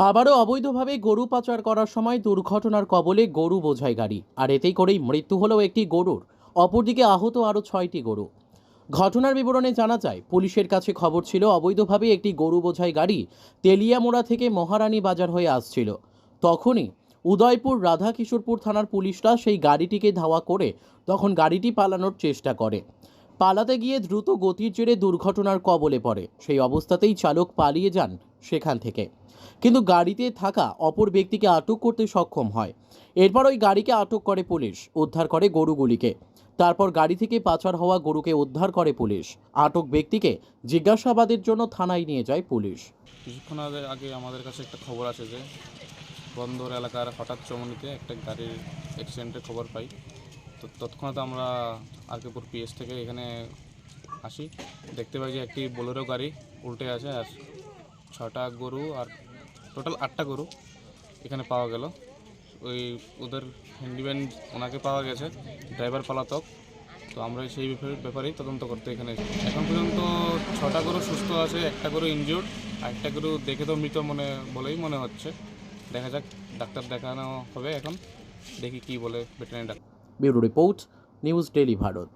আবারও অবৈধভাবে গরু পাচার করার সময় দুর্ঘটনার কবলে গরু বোঝাই গাড়ি, আর এতেই করেই মৃত্যু হলো একটি গরুর। অপরদিকে আহত আরও 6টি গরু। ঘটনার বিবরণে জানা যায়, পুলিশের কাছে খবর ছিল অবৈধভাবে একটি গরু বোঝাই গাড়ি তেলিয়ামোড়া থেকে মহারানী বাজার হয়ে আসছিল। তখনই উদয়পুর রাধাকিশোরপুর থানার পুলিশরা সেই গাড়িটিকে ধাওয়া করে তখন গাড়িটি পালানোর চেষ্টা করে। পালাতে গিয়ে দ্রুত গতির জেরে দুর্ঘটনার কবলে পড়ে। সেই অবস্থাতেই চালক পালিয়ে যান সেখান থেকে, কিন্তু গাড়িতে থাকা অপর ব্যক্তিকে আটক করতে সক্ষম হয়। এরপর ওই গাড়িকে আটক করে পুলিশ, উদ্ধার করে গরুগুলিকে। তারপর গাড়ি থেকে পাচার হওয়া গরুকে উদ্ধার করে পুলিশ। আটক ব্যক্তিকে জিজ্ঞাসাবাদের জন্য থানায় নিয়ে যায় পুলিশ। কিছুক্ষণ আগে আমাদের কাছে একটা খবর আছে যে বন্দর এলাকার হঠাৎ চমনিতে একটা গাড়ির অ্যাক্সিডেন্টের খবর পাই। তো তৎক্ষণাৎ আমরা আরকেপুর পিএস থেকে এখানে আসি, দেখতে পাই যে একটি বোলেরো গাড়ি উল্টে আছে, আর 6টা গরু আর টোটাল 8টা গরু এখানে পাওয়া গেল। ওই ওদের হ্যান্ডিম্যান ওনাকে পাওয়া গেছে, ড্রাইভার পলাতক। তো আমরা সেই ব্যাপারেই তদন্ত করতে এখানে এসেছি। এখন পর্যন্ত 6টা গরু সুস্থ আছে, একটা গরু ইনজিউর্ড, আর একটা গরু দেখে তো মৃত বলেই মনে হচ্ছে। দেখা যাক, ডাক্তার দেখানো হবে এখন, দেখি কি বলে veterinary doctor. Bureau report, news daily Bharat.